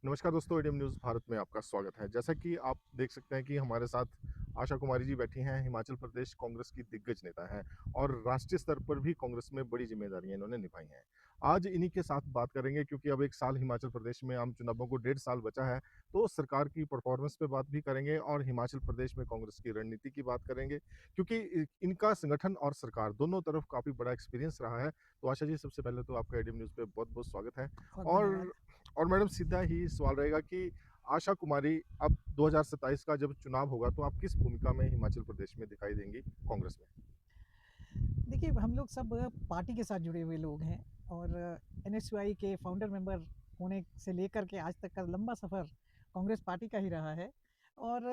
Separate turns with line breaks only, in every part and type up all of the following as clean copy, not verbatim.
नमस्कार दोस्तों, ADM news Bharat में आपका स्वागत है। जैसा कि आप देख सकते हैं कि हमारे साथ आशा कुमारी जी बैठी हैं, हिमाचल प्रदेश कांग्रेस की दिग्गज नेता हैं और राष्ट्रीय स्तर पर भी कांग्रेस में बड़ी ज़िम्मेदारियाँ इन्होंने निभाई हैं। आज इन्हीं के साथ बात करेंगे क्योंकि अब 1 साल हिमाचल प्रदेश में आम चुनावों को 1.5 साल बचा है, तो सरकार की परफॉर्मेंस पे बात भी करेंगे और हिमाचल प्रदेश में कांग्रेस की रणनीति की बात करेंगे क्योंकि इनका संगठन और सरकार दोनों तरफ काफ़ी बड़ा एक्सपीरियंस रहा है। तो आशा जी, सबसे पहले तो आपका एडीएम न्यूज़ पे बहुत-बहुत स्वागत है।
बहुत धन्यवाद।
और और मैडम, सीधा ही सवाल रहेगा कि आशा कुमारी अब 2027 का जब चुनाव होगा तो आप किस भूमिका में हिमाचल प्रदेश में दिखाई देंगी कांग्रेस में?
देखिए, हम लोग सब पार्टी के साथ जुड़े हुए लोग हैं और एनएसयूआई के फाउंडर मेंबर होने से लेकर के आज तक का लंबा सफ़र कांग्रेस पार्टी का ही रहा है और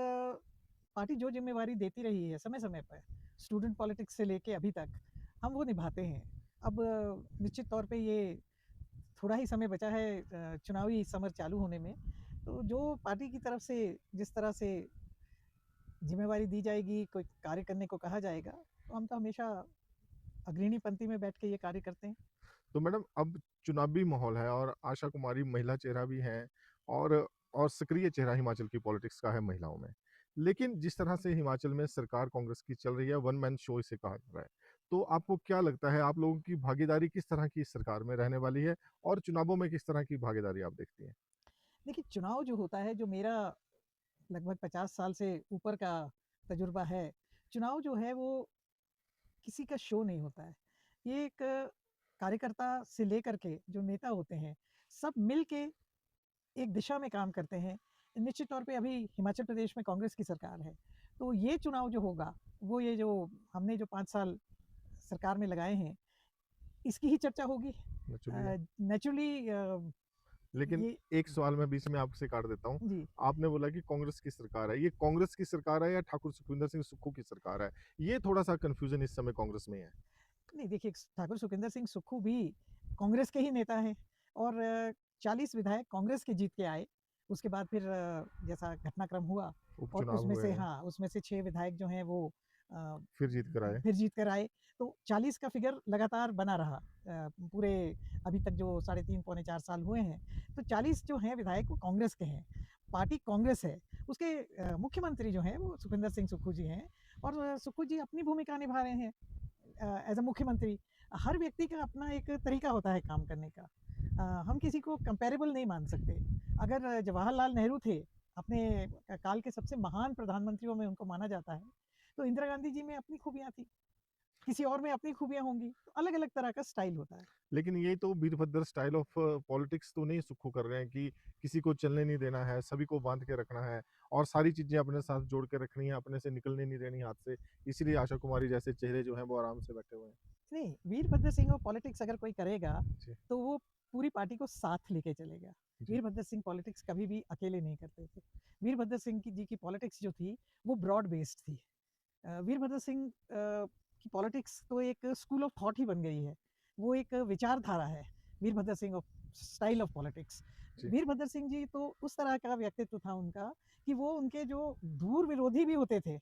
पार्टी जो ज़िम्मेवारी देती रही है समय-समय पर, स्टूडेंट पॉलिटिक्स से लेके अभी तक, हम वो निभाते हैं। अब निश्चित तौर पे ये थोड़ा ही समय बचा है चुनावी समर चालू होने में, तो जो पार्टी की तरफ से जिस तरह से ज़िम्मेवारी दी जाएगी, कोई कार्य करने को कहा जाएगा, तो हम तो हमेशा अग्रणी पंक्ति में बैठ के ये कार्य करते हैं।
तो मैडम, अब चुनावी माहौल है और आशा कुमारी महिला चेहरा भी हैं और और सक्रिय चेहरा हिमाचल की पॉलिटिक्स का है महिलाओं में। लेकिन जिस तरह से हिमाचल में सरकार कांग्रेस की चल रही है, वन मैन शो इसे कहा जा रहा है। तो आपको क्या लगता है, आप लोगों की भागीदारी किस तरह की इस सरकार में रहने वाली है और चुनावों में किस तरह की भागीदारी आप देखती हैं?
देखिए, चुनाव जो होता है, जो मेरा लगभग 50 साल से ऊपर का तजुर्बा है, चुनाव जो है वो किसी का शो नहीं होता है। ये एक कार्यकर्ता से लेकर के जो नेता होते हैं, सब मिल के एक दिशा में काम करते हैं। निश्चित तौर पे अभी हिमाचल प्रदेश में कांग्रेस की सरकार है, तो ये चुनाव जो होगा, वो ये जो हमने जो 5 साल सरकार में लगाए हैं, इसकी ही चर्चा होगी।
नेचुरली है।
नेचुरली
लेकिन
ये
एक सवाल मैं बीच में आपसे काट देता हूँ।
जी।
आपने बोला कि कांग्रेस की सरकार है। ये कांग्रेस की सरकार है या ठाकुर सुखविंदर सिंह सुक्खू की सरकार है? ये थोड़ा-सा कन्फ्यूज़न इस समय कांग्रेस में है।
नहीं, देखिए, ठाकुर सुखविंदर सिंह सुक्खू भी कांग्रेस के ही नेता हैं और 40 विधायक कांग्रेस के जीत के आए। उसके बाद फिर जैसा घटनाक्रम हुआ और
उपचुनाव
उसमें
हुए
से
हैं,
हाँ, उसमें से 6 विधायक जो हैं वो अ,
फिर जीत कर आए।
फिर जीत कर आए। तो 40 का फिगर लगातार बना रहा पूरे अभी तक जो साढ़े 3 पौने 4 साल हुए हैं। तो 40 जो हैं विधायक वो कांग्रेस के हैं। पार्टी कांग्रेस है। उसके मुख्यमंत्री जो हैं वो सुखविंदर सिंह सुक्खू जी हैं और सुक्खू जी अपनी भूमिका निभा रहे हैं। एज अ मुख्यमंत्री हर व्यक्ति का अपना एक तरीका होता है काम करने का। हम किसी को कंपेरेबल नहीं मान सकते। अगर जवाहरलाल नेहरू थे, अपने काल के सबसे महान प्रधानमंत्रियों में उनको माना जाता है, तो इंदिरा गांधी जी में अपनी खूबियां थी, किसी और में अपनी खूबियां होंगी, तो अलग अलग तरह का स्टाइल होता है।
लेकिन ये तो वीरभद्र स्टाइल ऑफ पॉलिटिक्स तो नहीं सुक्खू कर रहे हैं कि किसी को चलने नहीं देना है, सभी को बाँध के रखना है और सारी चीज़ें अपने साथ जोड़ के रखनी है, अपने से निकलने नहीं देनी हाथ से। इसीलिए आशा कुमारी जैसे चेहरे जो हैं वो आराम से बैठे हुए हैं।
नहीं, वीरभद्र सिंह और पॉलिटिक्स अगर कोई करेगा
जी,
तो वो पूरी पार्टी को साथ लेके चलेगा।
जी,
वीरभद्र सिंह पॉलिटिक्स कभी भी अकेले नहीं करते थे। वीरभद्र सिंह की जी की पॉलिटिक्स जो थी वो ब्रॉड बेस्ड थी। वीरभद्र सिंह की पॉलिटिक्स तो एक स्कूल ऑफ थॉट ही बन गई है। वो एक विचारधारा है, Virbhadra Singh of style of politics.
जी।
वीरभद्र सिंह जी तो उस तरह का व्यक्तित्व था उनका कि वो उनके जो दूर विरोधी भी होते थे,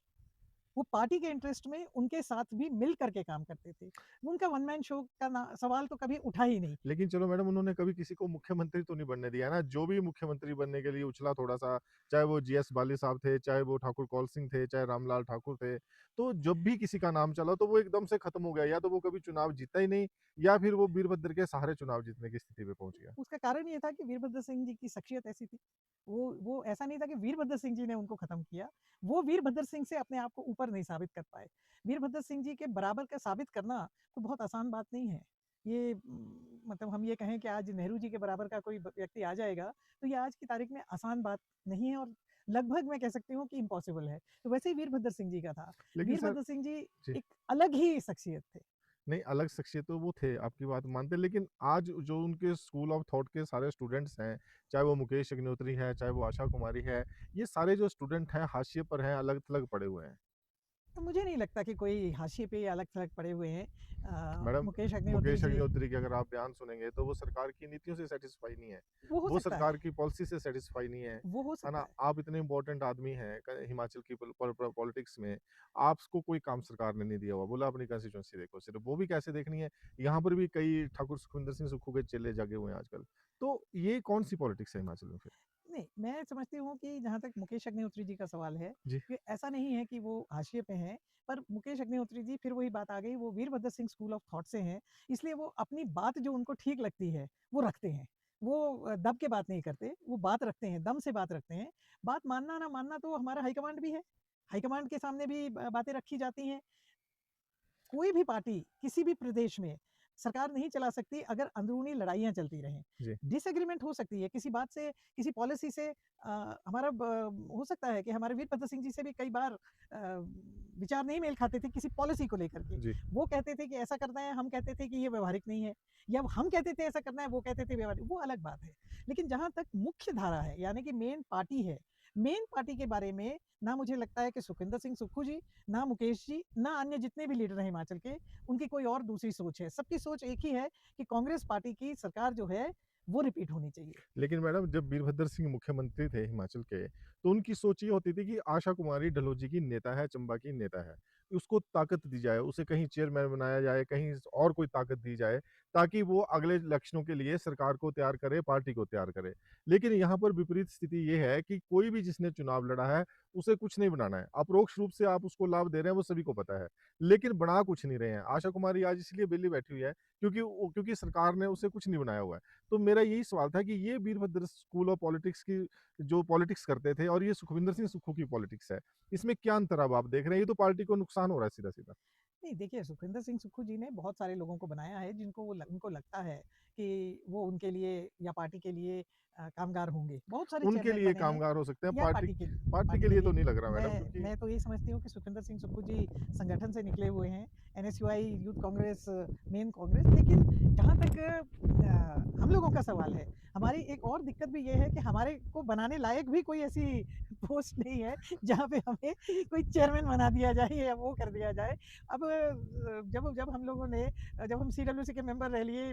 वो पार्टी के इंटरेस्ट में उनके साथ भी मिल करके काम करते थे। उनका वन मैन शो का सवाल तो कभी उठा ही नहीं।
लेकिन चलो मैडम, उन्होंने कभी किसी को मुख्यमंत्री तो नहीं बनने दिया ना, जो भी मुख्यमंत्री बनने के लिए उछला थोड़ा-सा, चाहे वो जीएस बाली साहब थे, चाहे वो ठाकुर कौल सिंह थे, चाहे रामलाल ठाकुर थे, तो जब भी किसी का नाम चला तो वो एकदम से खत्म हो गया, या तो वो कभी चुनाव जीता ही नहीं या फिर वो वीरभद्र के सहारे चुनाव जीतने की स्थिति पे पहुँच गया।
उसका कारण ये था कि वीरभद्र सिंह जी की शख्सियत ऐसी थी। वो ऐसा नहीं था कि वीरभद्र सिंह जी ने उनको खत्म किया। वो वीरभद्र सिंह से अपने आप को ऊपर नहीं साबित कर पाए। वीरभद्र सिंह जी के बराबर का साबित करना कोई बहुत आसान बात नहीं है। ये मतलब हम ये कहें कि आज नेहरू जी के बराबर का कोई व्यक्ति आ जाएगा, तो ये आज की तारीख में आसान बात नहीं है और लगभग मैं कह सकती हूँ कि इम्पॉसिबल है। तो वैसे ही वीरभद्र सिंह जी का था।
लेकिन सर,
वीरभद्र सिंह जी
जी।
एक अलग ही शख्सियत थे।
नहीं, अलग शख्सियत तो वो थे, आपकी बात मानते हैं, लेकिन आज जो उनके स्कूल ऑफ थॉट के सारे स्टूडेंट्स हैं, चाहे वो मुकेश अग्निहोत्री है, चाहे वो आशा कुमारी है, ये सारे जो स्टूडेंट हैं हाशिए पर हैं, अलग-थलग पड़े हुए हैं।
तो मुझे नहीं लगता कि कोई हाशिए पे अलग-थलग पड़े हुए हैं।
मैडम,
मुकेश अग्निहोत्री
मुकेश
जी
अग्निहोत्री के अगर आप बयान सुनेंगे तो वो सरकार की नीतियों से सैटिस्फाई नहीं है,
वो हो
वो
सकता है,
सरकार की पॉलिसी से सैटिस्फाई नहीं
वो हो
है
सकता
ना?
है।
आप इतने इम्पोर्टेंट आदमी हैं हिमाचल की पॉलिटिक्स में, आपको कोई काम सरकार ने नहीं दिया हुआ, बोला अपनी कंस्टिट्यूंसी देखो, सिर्फ वो भी कैसे देखनी है? यहाँ पर भी कई ठाकुर सुखविंदर सिंह सुक्खू के चेले जगे हुए हैं आजकल। तो ये कौन सी पॉलिटिक्स है हिमाचल में फिर?
नहीं, मैं समझती हूँ कि जहाँ तक मुकेश अग्निहोत्री जी का सवाल है,
जी।
कि ऐसा नहीं है कि वो हाशिए पे हैं, पर मुकेश अग्निहोत्री जी फिर वही बात आ गई, वो Virbhadra Singh school of thought से हैं, इसलिए वो अपनी बात जो उनको ठीक लगती है, वो रखते हैं। वो दब के बात नहीं करते, वो बात रखते हैं, दम से बात रखते हैं। बात मानना ना मानना तो हमारा हाईकमांड भी है, हाईकमांड के सामने भी बातें रखी जाती हैं। कोई भी पार्टी किसी भी प्रदेश में सरकार नहीं चला सकती अगर अंदरूनी लड़ाइयाँ चलती रहें।
जी।
डिसएग्रीमेंट हो सकती है किसी बात से, किसी पॉलिसी से हमारा हो सकता है कि हमारे वीरभद्र सिंह जी से भी कई बार विचार नहीं मेल खाते थे किसी पॉलिसी को लेकर के।
जी।
वो कहते थे कि ऐसा करना है, हम कहते थे कि ये व्यवहारिक नहीं है, या हम कहते थे ऐसा करना है, वो कहते थे व्यवहारिक, वो अलग बात है। लेकिन जहाँ तक मुख्य धारा है, यानी कि मेन पार्टी है, मेन पार्टी के बारे में ना मुझे लगता है कि सुखविंदर सिंह सुक्खू जी, ना मुकेश जी, ना अन्य जितने भी लीडर हैं हिमाचल के, उनकी कोई और दूसरी सोच है। सबकी सोच एक ही है कि कांग्रेस पार्टी की सरकार जो है, वो रिपीट होनी चाहिए।
लेकिन मैडम जब वीरभद्र सिंह मुख्यमंत्री थे हिमाचल के, तो उनकी सोच ये होती थी कि आशा कुमारी डलहौजी की नेता है, चंबा की नेता है। उसको ताकत दी जाए, उसे कहीं चेयरमैन बनाया जाए, कहीं और कोई ताकत दी जाए, ताकि वो अगले इलेक्शनों के लिए सरकार को तैयार करे, पार्टी को तैयार करे। लेकिन यहाँ पर विपरीत स्थिति ये है कि कोई भी जिसने चुनाव लड़ा है, उसे कुछ नहीं बनाना है। अपरोक्ष रूप से आप उसको लाभ दे रहे हैं, वो सभी को पता है। लेकिन बना कुछ नहीं रहे हैं। आशा कुमारी आज इसलिए वेली बैठी हुई है, क्योंकि सरकार ने उसे कुछ नहीं बनाया हुआ है। तो मेरा यही सवाल था कि ये वीरभद्र स्कूल ऑफ पॉलिटिक्स की जो पॉलिटिक्स करते थे और ये सुखविंदर सिंह सुक्खू की पॉलिटिक्स है, इसमें क्या अंतर अब आप देख रहे हैं? ये तो पार्टी को नुकसान हो रहा है सीधा-सीधा।
नहीं, देखिए सुखविंदर सिंह सुक्खू जी ने बहुत सारे लोगों को बनाया है जिनको उनको लगता है कि वो उनके लिए या पार्टी के लिए कामगार होंगे। बहुत सारे
उनके
चेयरमैन
लिए
बने हैं
कामगार हो सकते हैं,
या पार्टी के लिए,
पार्टी
पार्टी
के
के
लिए तो
लिए।
नहीं लग रहा मैडम क्योंकि
मैं तो ये समझती हूँ कि सुखविंदर सिंह सुक्खू जी संगठन से निकले हुए हैं, NSUI, youth Congress, main Congress. लेकिन जहाँ तक हम लोगों का सवाल है, हमारी एक और दिक्कत भी ये है कि हमारे को बनाने लायक भी कोई ऐसी पोस्ट नहीं है, जहाँ पे हमें कोई चेयरमैन बना दिया जाए या वो कर दिया जाए। अब जब जब हम लोगों ने जब हम सीडब्ल्यूसी के मेंबर रह लिए,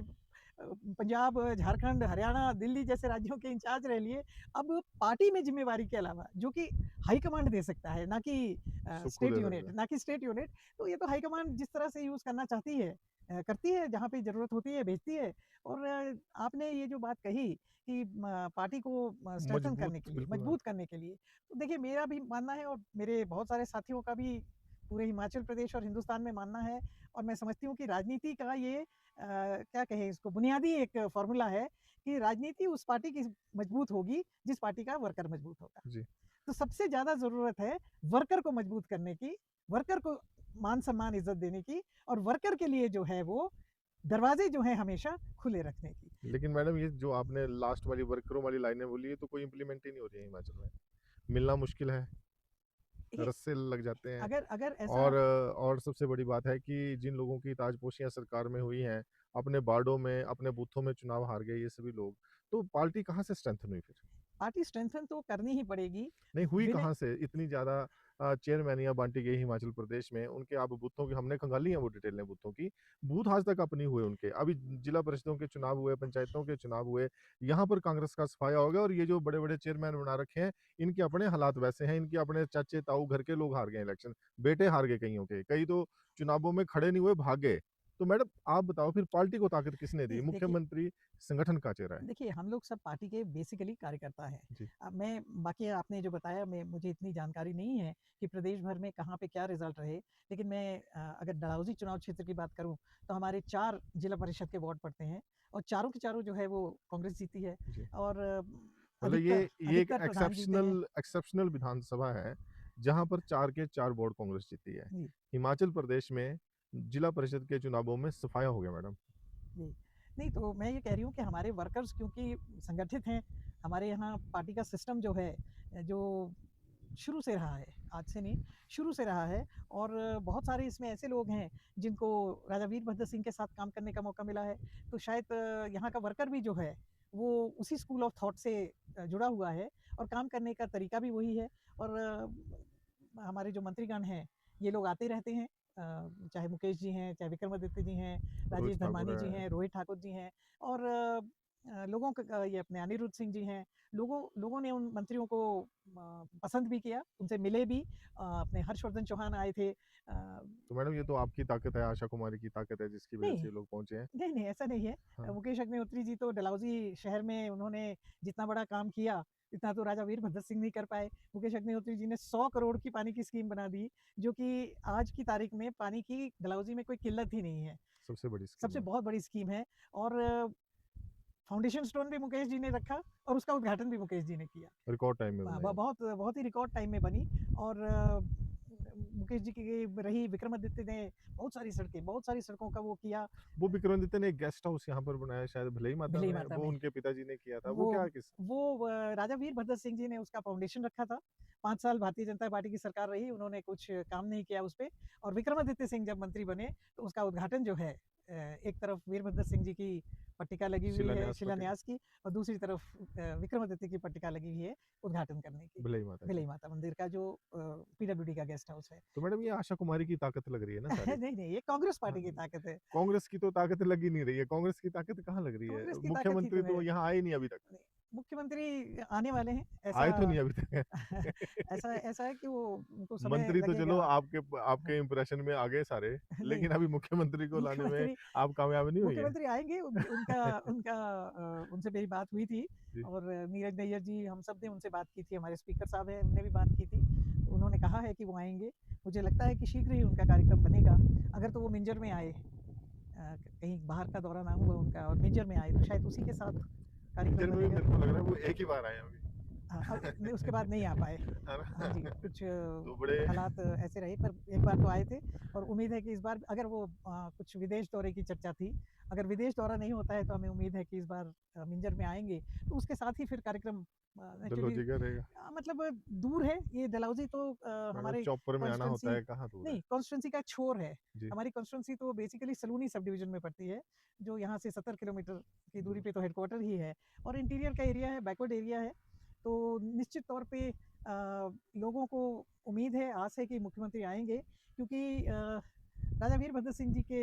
पंजाब, झारखंड, हरियाणा, दिल्ली जैसे राज्यों के इंचार्ज रह लिए, अब पार्टी में ज़िम्मेवारी के अलावा, जो कि हाईकमांड दे सकता है, ना कि
सुक्खू
स्टेट
दे सकते
यूनिट,
हैं।
ना कि स्टेट यूनिट, तो ये तो हाईकमांड जिस तरह से यूज़ करना चाहती है, करती है, जहाँ पे ज़रूरत होती है भेजती है। और आपने ये जो बात कही कि पार्टी को स्ट्रेंथन करने
मजबूत
के लिए,
बिल्कुल मैडम।
मजबूत करने के लिए, तो देखिए मेरा भी मानना है और मेरे बहुत सारे साथियों का भी पूरे हिमाचल प्रदेश और हिंदुस्तान में मानना है, और मैं समझती हूँ कि राजनीति का ये क्या कहें इसको, बुनियादी एक फ़ॉर्मूला है कि राजनीति उस पार्टी की मजबूत होगी जिस पार्टी का वर्कर मजबूत होगा।
जी।
तो सबसे ज़्यादा ज़रूरत है वर्कर को मजबूत करने की, वर्कर को मान-सम्मान, इज़्ज़त देने की, और वर्कर के लिए जो है वो दरवाज़े जो हैं हमेशा खुले रखने की।
लेकिन मैडम ये जो आपने लास्ट वाली वर्करों वाली लाइनें बोली, ये तो कोई इम्प्लीमेंट ही नहीं हो रही है हिमाचल में। मिलना मुश्किल है,
देखिए,
रस्से लग जाते हैं।
अगर अगर ऐसा
और सबसे बड़ी बात है कि जिन लोगों की ताजपोशियाँ सरकार में हुई हैं, अपने वार्डों में, अपने बूथों में चुनाव हार गए ये सभी लोग, तो पार्टी कहाँ से स्ट्रेंथन हुई फिर?
पार्टी स्ट्रेंथन तो करनी ही पड़ेगी।
नहीं हुई
विनय
कहाँ से? इतनी ज़्यादा चेयरमैनियाँ बाँटी गई हिमाचल प्रदेश में, उनके अब बूथों की हमने खंगाली है वो डिटेलें बूथों की। बूथ आज तक अब नहीं हुए उनके। अभी जिला परिषदों के चुनाव हुए, पंचायतों के चुनाव हुए, यहाँ पर कांग्रेस का सफाया हो गया और ये जो बड़े-बड़े चेयरमैन बना रखे हैं, इनके अपने हालात वैसे हैं, इनके अपने चाचे, ताऊ घर के लोग हार गए इलेक्शन, बेटे हार गए कइयों के, कई तो चुनावों में खड़े नहीं हुए, भाग गए। तो मैडम आप बताओ फिर पार्टी को ताकत किसने दी?
नहीं, देखिए,
मुख्यमंत्री संगठन का चेहरा है।
देखिए हम लोग सब पार्टी के बेसिकली कार्यकर्ता हैं।
जी।
अब मैं बाकी आपने जो बताया, मैं मुझे इतनी जानकारी नहीं है कि प्रदेश भर में कहाँ पे क्या रिजल्ट रहे। लेकिन मैं अगर डलहौजी चुनाव क्षेत्र की बात करूँ तो हमारे 4 जिला परिषद के वार्ड पड़ते हैं, और चारों के चारों जो है वो कांग्रेस जीती है,
जी।
और
मतलब
अधिकतर
ये एक
अधिकतर प्रधान जीते हैं।
एक्सेप्शनल विधानसभा है, जहाँ पर 4 के 4 वार्ड कांग्रेस जीती है।
जी,
हिमाचल प्रदेश में जिला परिषद के चुनावों में सफाया हो गया मैडम।
जी। नहीं, तो मैं ये कह रही हूँ कि हमारे वर्कर्स क्योंकि संगठित हैं, हमारे यहाँ पार्टी का सिस्टम जो है, जो शुरू से रहा है, आज से नहीं, शुरू से रहा है, और बहुत सारे इसमें ऐसे लोग हैं जिनको राजा वीरभद्र सिंह के साथ काम करने का मौका मिला है। तो शायद यहाँ का वर्कर भी जो है, वो उसी स्कूल ऑफ थॉट से जुड़ा हुआ है, और काम करने का तरीका भी वही है। और हमारे जो मंत्रीगण हैं, ये लोग आते रहते हैं, चाहे मुकेश जी हैं, चाहे विक्रमादित्य जी हैं,
रोहित
राजेश
ठाकुर
धर्मानी जी
है।
हैं, रोहित ठाकुर जी हैं, और लोगों का ये अपने अनिरुद्ध सिंह जी हैं, लोगों ने उन मंत्रियों को पसंद भी किया, उनसे मिले भी। अपने हर्षवर्धन चौहान आए थे।
तो मैडम ये तो आपकी ताकत है, आशा कुमारी की ताकत है जिसकी वजह
नहीं,
से ये लोग पहुँचे हैं।
नहीं, नहीं, ऐसा नहीं है।
हाँ,
मुकेश अग्निहोत्री जी तो डलहौज़ी शहर में उन्होंने जितना बड़ा काम किया, इतना तो राजा वीरभद्र सिंह नहीं कर पाए। मुकेश अग्निहोत्री जी ने 100 करोड़ की पानी की स्कीम बना दी, जो कि आज की तारीख में पानी की डलहौज़ी में कोई किल्लत ही नहीं है।
सबसे बड़ी स्कीम
सबसे
है।
बहुत बड़ी स्कीम है। और फाउंडेशन स्टोन भी मुकेश जी ने रखा और उसका उद्घाटन भी मुकेश जी ने किया।
रिकॉर्ड टाइम में बनाई।
बहुत बहुत ही रिकॉर्ड टाइम में बनी। और मुकेश जी की रही, विक्रमादित्य ने बहुत सारी सड़कों का वो किया।
वो विक्रमादित्य ने एक गेस्ट हाउस यहाँ पर बनाया शायद भिलाई माता
भिलाई
में,
माता
वो
में
उनके पिताजी ने किया था। वो
वो
क्या किस
वो राजा वीरभद्र सिंह जी ने उसका फाउंडेशन रखा था। 5 साल भारतीय जनता पार्टी की सरकार रही, उन्होंने कुछ काम नहीं किया उस पे। और विक्रमादित्य सिंह जब मंत्री बने तो उसका उद्घाटन जो है, एक तरफ वीरभद्र सिंह जी की पट्टिका लगी हुई है
शिलान्यास पट्टिका
शिलान्यास की, और दूसरी तरफ विक्रमादित्य की पट्टिका लगी हुई है उद्घाटन करने की।
भिलाई माता
भिलाई
की।
माता मंदिर का जो पीडब्ल्यूडी का गेस्ट हाउस है।
तो मैडम ये आशा कुमारी की ताकत लग रही है ना सारी।
नहीं, नहीं, ये कांग्रेस
हाँ,
पार्टी की ताकत है।
कांग्रेस की तो ताकत लग ही नहीं रही है। कांग्रेस की ताकत कहाँ लग रही है?
कांग्रेस की ताकत ही
मुख्यमंत्री
तो
तो
है।
यहाँ आए नहीं अभी तक।
नहीं, मुख्यमंत्री आने वाले हैं,
आए तो
ऐसा
नहीं अभी तक।
ऐसा है कि वो उनको समय
मंत्री तो चलो
लगेगा।
आपके आपके इंप्रेशन में आ गए सारे,
नहीं,
लेकिन अभी मुख्यमंत्री को लाने में
मुख्यमंत्री
आप कामयाब नहीं हुई है।
मुख्यमंत्री आएँगे, उनका उनका उनसे मेरी बात हुई थी।
जी,
और नीरज नैयर जी, हम सब ने उनसे बात की थी, हमारे स्पीकर साहब हैं, उन्होंने भी बात की थी। तो उन्होंने कहा है कि वो आएँगे। मुझे लगता है कि शीघ्र ही उनका कार्यक्रम बनेगा। अगर तो वो मिंजर में आए, कहीं बाहर का दौरा ना हुआ उनका और मिंजर में आए, तो शायद उसी के साथ कार्यक्रम
पिक्चर में भी
बनेगा।
मेरे को लग रहा है वो एक ही बार आए हैं अभी।
हाँ, नहीं, उसके बाद नहीं आ पाए।
है
हाँ जी,
ना?
कुछ
तो बड़े
हालात ऐसे रहे, पर एक बार तो आए थे। और उम्मीद है कि इस बार अगर वो कुछ विदेश दौरे की चर्चा थी, अगर विदेश दौरा नहीं होता है तो हमें उम्मीद है कि इस बार मिंजर में आएँगे, तो उसके साथ ही फिर कार्यक्रम एक्चुअली
डलहौजी का रहेगा।
मतलब दूर है ये डलहौजी तो
मैडम
हमारे
चॉपर में आना होता
कॉन्स्टिट्यूएंसी
है, कहाँ दूर है?
नहीं, कॉन्स्टिट्यूएंसी का एक छोर है।
जी,
हमारी कॉन्स्टिट्यूएंसी तो बेसिकली सलूनी सब डिवीज़न में पड़ती है, जो यहाँ से 70 किलोमीटर की दूरी
दूर।
पे तो हेडक्वार्टर ही है। और इंटीरियर का एरिया है, बैकवर्ड एरिया है। तो निश्चित तौर पे लोगों को उम्मीद है, आस है कि मुख्यमंत्री आएँगे, क्योंकि राजा वीरभद्र सिंह जी के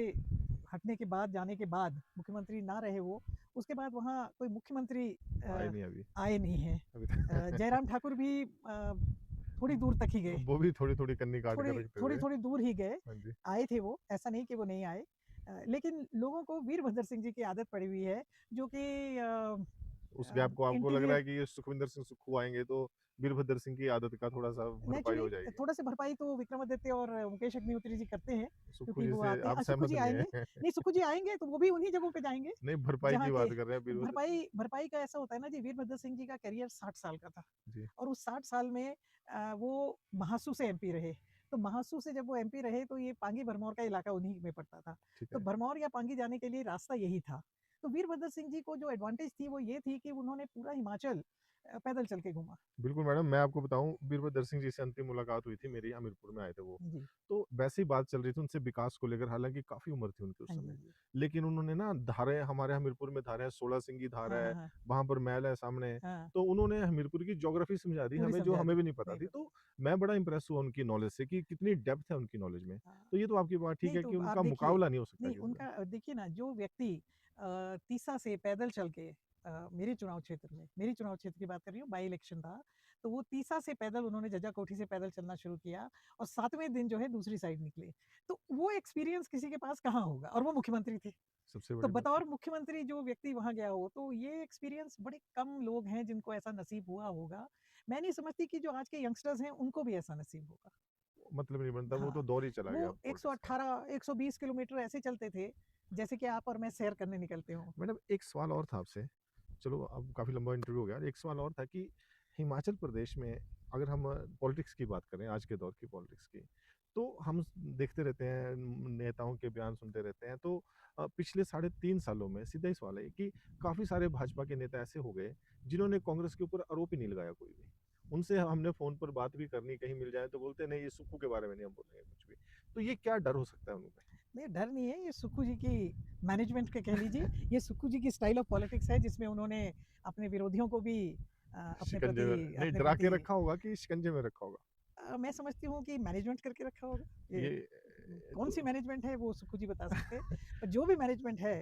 हटने के बाद, जाने के बाद, मुख्यमंत्री ना रहे वो, उसके बाद वहाँ कोई मुख्यमंत्री
आए नहीं अभी।
आए नहीं हैं।
अभी तक
जयराम ठाकुर भी थोड़ी दूर तक ही गए,
वो भी थोड़ी-थोड़ी कन्नी काट कर रखते हुए।
थोड़ी दूर ही गए।
हाँ जी।
आए थे वो, ऐसा नहीं कि वो नहीं आए। लेकिन लोगों को वीरभद्र सिंह जी की आदत पड़ी हुई है, जो कि
उस गैप को आपको लग रहा
इंटीरियर
है कि ये सुखविंदर सिंह सुक्खू आएँगे तो वीरभद्र सिंह की आदत का थोड़ा-सा भरपाई
नेचुरली
हो जाएगी।
थोड़ा सा भरपाई तो विक्रमादित्य और मुकेश अग्निहोत्री जी करते हैं,
सुक्खू
क्योंकि
जी
वो
से
आते हैं।
आप
सुक्खू
सहमत
जी
नहीं
आएँगे,
हैं?
नहीं, सुक्खू जी आएँगे तो वो भी उन्हीं जगहों पे जाएँगे,
नहीं भरपाई
जहाँ
की
के
बात कर रहे हैं वीरभद्र
भरपाई का ऐसा होता है ना जी, वीरभद्र सिंह जी का करियर 60 साल का था।
जी,
और उस 60 साल में वो महासू से एमपी रहे। तो महासू से जब वो एमपी रहे तो ये पांगी भरमौर का इलाका उन्हीं में पड़ता था।
ठीक
तो
है।
भरमौर या पांगी जाने के लिए रास्ता यही था। तो वीरभद्र सिंह जी को जो एडवांटेज थी वो ये थी कि उन्होंने पूरा हिमाचल पैदल चल के घूमा।
बिल्कुल मैडम, मैं आपको बताऊँ वीरभद्र सिंह जी से अंतिम मुलाकात हुई थी मेरी, हमीरपुर में आए थे वो।
जी।
तो वैसे ही बात चल रही थी उनसे विकास को लेकर, हालाँकि काफ़ी उम्र थी उनकी उस
हाँ जी,
समय।
हाँ जी।
लेकिन उन्होंने ना धारें हमारे हमीरपुर में धारें, 16 सिंगी धार
हाँ, हाँ,
है,
हाँ।
वहाँ पर महल है सामने।
हाँ,
तो उन्होंने हमीरपुर की ज्योग्राफी समझा दी
पूरी
हमें, जो
समझा
हमें
दी।
भी नहीं पता
नहीं
थी।
पता।
तो मैं बड़ा इम्प्रेस हुआ उनकी नॉलेज से कि कितनी डेप्थ है उनकी नॉलेज में।
हाँ।
तो ये तो आपकी बात ठीक
नहीं,
है
तो
कि
आप
उनका
देखिए,
मुकाबला नहीं हो सकता
नहीं,
किसी से।
उनका देखिए ना, जो व्यक्ति तीसा से पैदल चल के मेरे चुनाव क्षेत्र में, मेरी चुनाव क्षेत्र की बात कर रही हूँ, बाई इलेक्शन था, तो वो तीसा से पैदल, उन्होंने जजा कोठी से पैदल चलना शुरू किया और 7वें दिन जो है दूसरी साइड निकले। तो वो एक्सपीरियंस किसी के पास कहाँ होगा, और वो मुख्यमंत्री थे।
सबसे
तो
बड़ी बात है।
बतौर मुख्यमंत्री जो व्यक्ति वहाँ गया हो, तो ये एक्सपीरियंस बड़े कम लोग हैं जिनको ऐसा नसीब हुआ होगा। मैं नहीं समझती कि जो आज के यंगस्टर्स हैं, उनको भी ऐसा नसीब होगा।
मतलब नहीं बनता, वो
हाँ,
तो दौर ही चला
वो
गया पॉलिटिक्स का।
118, 120 किलोमीटर ऐसे चलते थे, जैसे कि आप और मैं सैर करने निकलते हों।
मैडम एक सवाल और था आपसे, चलो अब काफ़ी लंबा इंटरव्यू हो गया। एक सवाल और था कि हिमाचल प्रदेश में अगर हम पॉलिटिक्स की बात करें, आज के दौर की पॉलिटिक्स की, तो हम देखते रहते हैं, नेताओं के बयान सुनते रहते हैं। तो पिछले साढ़े 3 सालों में सीधा ही सवाल है कि काफ़ी सारे भाजपा के नेता ऐसे हो गए जिन्होंने कांग्रेस के ऊपर आरोप ही नहीं लगाया कोई भी। उनसे हमने फ़ोन पर बात भी करनी, कहीं मिल जाए तो बोलते नहीं, ये सुक्खू के बारे में नहीं हम बोलेंगे कुछ भी। तो ये क्या डर हो सकता है उनमें?
नहीं, डर नहीं है, ये सुक्खू जी की मैनेजमेंट के कह लीजिए, ये सुक्खू जी की स्टाइल ऑफ पॉलिटिक्स है, जिसमें उन्होंने अपने विरोधियों को भी
शिकंजे में नहीं, डरा के रखा होगा कि शिकंजे में रखा होगा?
मैं समझती हूँ कि मैनेजमेंट करके रखा होगा।
ये
ये कौन सी
तो
मैनेजमेंट है वो सुक्खू जी बता सकते हैं। पर जो भी मैनेजमेंट है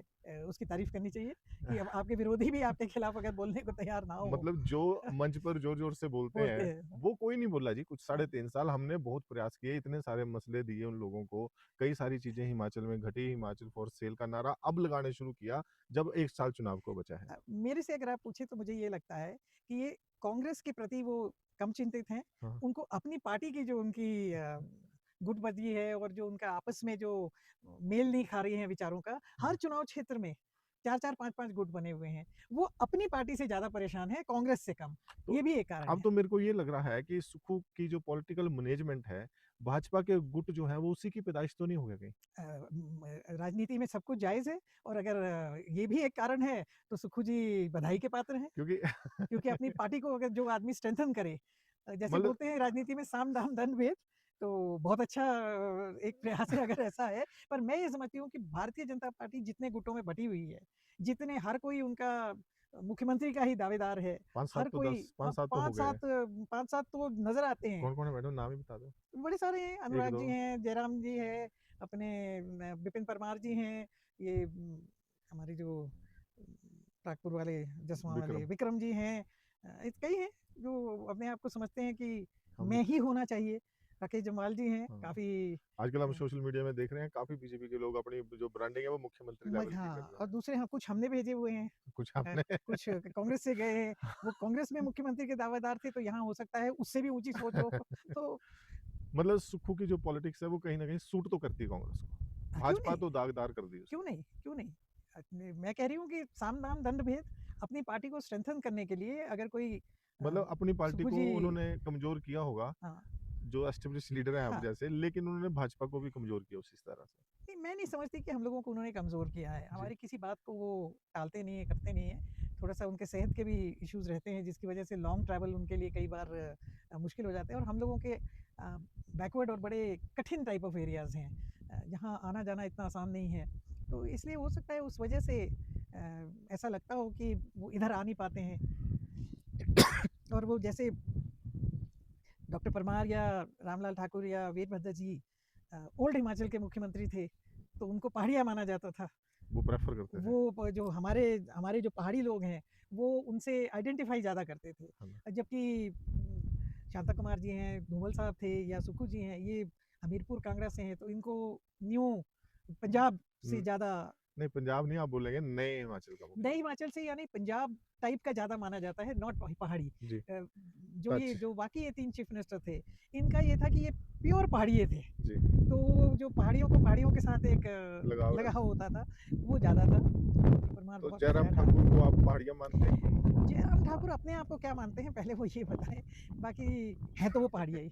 उसकी तारीफ करनी चाहिए कि अब आपके विरोधी भी आपके खिलाफ अगर बोलने को तैयार ना हो
मतलब जो मंच पर जोर-जोर से बोलते
बोलते
हैं,
हैं।
वो कोई नहीं बोला जी। कुछ साढ़े
हाँ,
3 साल हमने बहुत प्रयास किए, इतने सारे मसले दिए उन लोगों को, कई सारी चीज़ें हिमाचल में घटी, हिमाचल फॉर सेल का नारा अब लगाने शुरू किया, जब 1 साल चुनाव को बचा है।
मेरे से अगर आप पूछे तो मुझे ये लगता है कि ये कांग्रेस के प्रति वो कम चिंतित हैं।
हाँ,
उनको अपनी पार्टी की जो उनकी गुटबाजी है और जो उनका आपस में जो मेल नहीं खा रही है विचारों का, हर
हाँ।
चुनाव क्षेत्र में 4-4 5-5 गुट बने हुए हैं। वो अपनी पार्टी से ज़्यादा परेशान है, कांग्रेस से कम।
तो
ये भी एक कारण
अब
है।
तो मेरे को ये लग रहा है कि सुक्खू की जो पॉलिटिकल मैनेजमेंट है, भाजपा के गुट जो हैं, वो उसी की पैदाइश तो नहीं हो गया कहीं?
राजनीति में सब कुछ जायज़ है और अगर ये भी एक कारण है तो सुक्खू जी बधाई के पात्र हैं।
क्योंकि
क्योंकि अपनी पार्टी को अगर जो आदमी स्ट्रेंथन करे जैसे
मतलब
बोलते हैं राजनीति में साम दाम दंड भेद, तो बहुत अच्छा एक प्रयास है अगर ऐसा है। पर मैं ये समझती हूँ कि भारतीय जनता पार्टी जितने गुटों में बटी हुई है, जितने हर कोई उनका मुख्यमंत्री का ही दावेदार है,
5-7
हर
तो
कोई
10 5-7 तो हो गए।
5-7 तो नज़र आते हैं।
कौन-कौन है मैडम नाम ही बता दो?
बड़े सारे हैं, अनुराग
1-2
जी हैं, जयराम जी हैं, अपने विपिन परमार जी हैं, ये हमारे जो प्रागपुर वाले, जसवां वाले
विक्रम।
विक्रम जी हैं। कई हैं जो अपने आप को समझते हैं कि
हम
मैं ही होना चाहिए। राकेश जम्वाल जी हैं,
हाँ।
काफ़ी
आजकल हम सोशल मीडिया में देख रहे हैं काफ़ी बीजेपी के लोग अपनी जो ब्रांडिंग है वो मुख्यमंत्री लेवल की कर
हाँ,
रहे
और
हैं।
दूसरे हाँ, कुछ हमने भेजे हुए हैं।
कुछ आपने
कुछ कांग्रेस से गए हैं, वो कांग्रेस में मुख्यमंत्री के दावेदार थे, तो यहाँ हो सकता है उससे भी ऊँची सोच हो। तो
मतलब सुक्खू की जो पॉलिटिक्स है वो कहीं न कहीं सूट तो करती है कांग्रेस को।
क्यों
भाजपा
नहीं?
तो दागदार कर दी
क्यों
उसने।
नहीं? क्यों नहीं? मैं कह रही हूँ कि साम दाम दंड भेद अपनी पार्टी को स्ट्रेंथन करने के लिए अगर कोई
मतलब अपनी पार्टी
सुक्खू
को
जी
उन्होंने कमज़ोर किया होगा,
हाँ,
जो एस्टेब्लिश्ड लीडर हैं आप
हाँ।
जैसे, लेकिन उन्होंने भाजपा को भी कमज़ोर किया उसी तरह से।
नहीं, मैं नहीं समझती कि हम लोगों को उन्होंने कमज़ोर किया है।
जी।
हमारी किसी बात को वो टालते नहीं हैं, करते नहीं हैं। थोड़ा-सा उनके सेहत के भी इश्यूज़ रहते हैं जिसकी वजह से लॉन्ग ट्रैवल उनके लिए कई बार मुश्किल हो जाते हैं और हम लोगों के बैकवर्ड और बड़े कठिन टाइप ऑफ एरियाज़ हैं। जहाँ आना-जाना इतना आसान नहीं है। तो इसलिए हो सकता है उस वजह से ऐसा लगता हो कि वो इधर आ नहीं पाते हैं। और वो जैसे डॉक्टर परमार या रामलाल ठाकुर या वीरभद्र जी ओल्ड हिमाचल के मुख्यमंत्री थे, तो उनको पहाड़िया माना जाता था।
वो प्रेफ़र करते थे।
वो जो हमारे हमारे जो पहाड़ी लोग हैं, वो उनसे आइडेंटिफ़ाई ज़्यादा करते थे।
है ना?
जबकि शांता कुमार जी हैं, धूमल साहब थे या सुक्खू जी हैं, ये हमीरपुर कांगड़ा से हैं, तो इनको न्यू पंजाब से
न
ज़्यादा
नहीं पंजाब नहीं आप बोलेंगे, नए हिमाचल का
नए
मुख्यमंत्री।
हिमाचल से यानी पंजाब टाइप का ज़्यादा माना जाता है, नॉट पहाड़ी।
जी,
ये
टच।
जो बाकी ये 3 चीफ मिनिस्टर थे, इनका ये था कि ये प्योर पहाड़िए थे।
जी,
तो जो पहाड़ियों के साथ एक
लगाव
लगाव
रहता है।
होता था, वो ज़्यादा था। परमार
तो
बहुत
जयराम
खैर
ठाकुर को आप पहाड़िया मानते हैं कि
जयराम ठाकुर अपने आप को क्या मानते हैं पहले वो ये बताएँ, बाकी हैं तो वो पहाड़िया ही।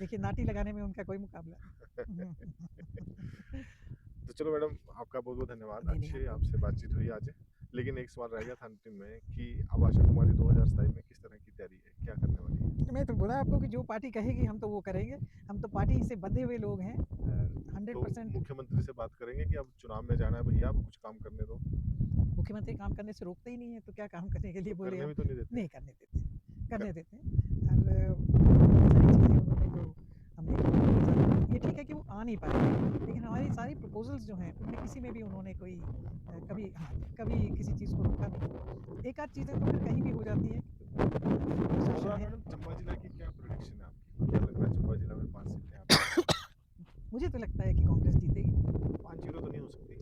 देखिए नाटी लगाने में उनका कोई मुकाबला नहीं।
तो चलो मैडम आपका बहुत-बहुत धन्यवाद।
नहीं, नहीं
अच्छी
आपको
आपसे बातचीत हुई आज। लेकिन एक सवाल रह गया था अंतिम में कि अब आशा कुमारी 2027 में किस तरह की तैयारी है? क्या करने वाली है?
मैं तो बोला आपको कि जो पार्टी कहेगी हम तो वो करेंगे। हम तो पार्टी से बंधे हुए लोग हैं
तो
100%।
मुख्यमंत्री से बात करेंगे कि अब चुनाव में जाना है भैया, अब कुछ काम करने दो।
मुख्यमंत्री काम करने से रोकते ही नहीं है, तो क्या काम करने के लिए
तो
बोले
करने
हम?
भी तो नहीं देते।
नहीं करने देते,
क
करने देते हैं। और बहुत सारी चीज़ें उन्होंने जो हमने ये ठीक है कि वो आ नहीं पाए, लेकिन हमारी सारी प्रपोज़ल्स जो हैं, उनमें किसी में भी उन्होंने कोई कभी हाँ, कभी किसी चीज़ को रोका नहीं। एक आध चीज़ें तो फिर कहीं भी हो जाती हैं,
इस
प्रशासन
बार
है।
मैडम चंबा जिला की क्या प्रेडिक्शन है आपकी? क्या लग रहा है चंबा जिला में 5 सीटें आपकी?
मुझे तो लगता है कि कांग्रेस जीतेगी।
5-0 तो नहीं हो सकती,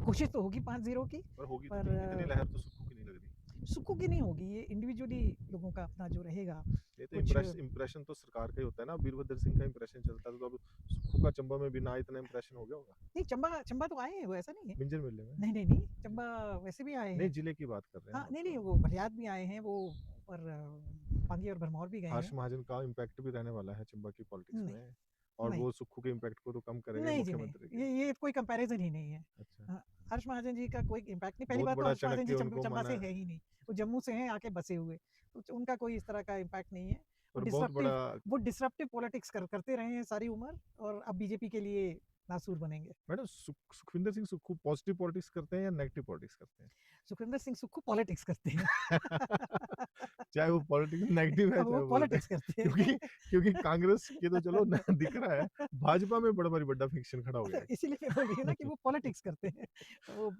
कोशिश तो होगी 5-0 की,
पर होगी तो
पर
नहीं। इतनी लहर तो सुक्खू की नहीं लग रही।
सुक्खू की नहीं होगी, ये इंडिविजुअली लोगों का अपना जो रहेगा,
ये तो
कुछ
इम्प्रेशन तो सरकार का ही होता है ना। वीरभद्र सिंह का इम्प्रेशन चलता था, तो अब सुक्खू का चंबा में बिना इतना इम्प्रेशन हो गया होगा।
नहीं चंबा चंबा तो आए हैं वो, ऐसा नहीं है।
मिंजर मेले में
नहीं, नहीं, नहीं, चंबा वैसे भी आए
नहीं,
हैं।
जिले की बात कर रहे हैं
हाँ,
हम
नहीं,
तो।
नहीं वो भटियात भी आए हैं, वो और पांगी और भरमौर भी गए
हर्ष
हैं।
महाजन का इम्पैक्ट भी रहने वाला है चंबा की पॉलिटिक्स
नहीं,
में, और
नहीं,
वो सुक्खू के इम्पैक्ट को तो कम करेंगे
नहीं जी नहीं,
मुख्यमंत्री के।
ये कोई कंपैरिज़न ही नहीं है।
अच्छा,
हर्ष महाजन जी का कोई इम्पैक्ट नहीं, पहली
बहुत
बात तो
बड़ा
हर्ष महाजन जी
चाणक्य उनको
चंबा
माना
से
है,
है ही नहीं, वो जम्मू से हैं आके बसे हुए, तो उनका कोई इस तरह का इम्पैक्ट नहीं है।
और बहुत बड़ा
वो डिसरप्टिव पॉलिटिक्स करते रहे हैं सारी उम्र और अब बीजेपी के लिए नासूर बनेंगे।
Madam Sukhvinder Singh Sukhu positive politics करते हैं या नेगेटिव पॉलिटिक्स करते हैं?
सुखविंदर सिंह सुक्खू पॉलिटिक्स करते हैं।
चाहे वो पॉलिटिक्स नेगेटिव है,
वो
चाहे वो बोलते हैं
पॉलिटिक्स करते
क्योंकि
हैं।
क्योंकि कांग्रेस के तो चलो न दिख रहा है, भाजपा में बड़ा भारी बड़ा फिक्शन खड़ा हो गया
इसीलिए मैं बोल रही हूँ ना कि
है।
वो पॉलिटिक्स करते हैं। वो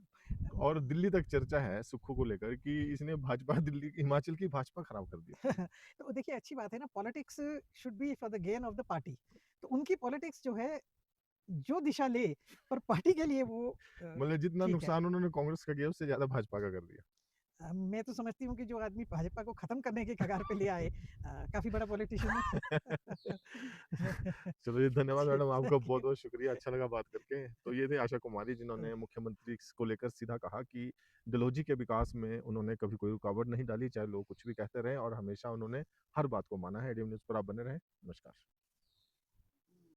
और दिल्ली तक चर्चा है सुक्खू को लेकर कि इसने भाजपा दिल्ली हिमाचल की भाजपा खराब कर दी।
तो देखिए अच्छी बात है ना, politics should be for the gain of the party. तो उनकी पॉलिटिक्स जो है, जो दिशा ले, पर पार्टी के लिए वो
मतलब जितना
ठीक है।
नुकसान उन्होंने कांग्रेस का किया उससे ज्यादा भाजपा का कर दिया।
मैं तो समझती हूँ कि जो आदमी भाजपा को खत्म करने के कगार पे ले आए, काफ़ी बड़ा पॉलिटिशियन है।
चलो जी धन्यवाद
जी,
मैडम, आपका
थैंक
बहुत
यू।
बहुत शुक्रिया, अच्छा लगा बात करके। तो ये थे आशा कुमारी जिन्होंने मुख्यमंत्री को लेकर सीधा कहा कि डलहौजी के विकास में उन्होंने कभी कोई रुकावट नहीं डाली, चाहे लोग कुछ भी कहते रहे, और हमेशा उन्होंने हर बात को माना है। एडीएम न्यूज पर आप बने रहें। नमस्कार।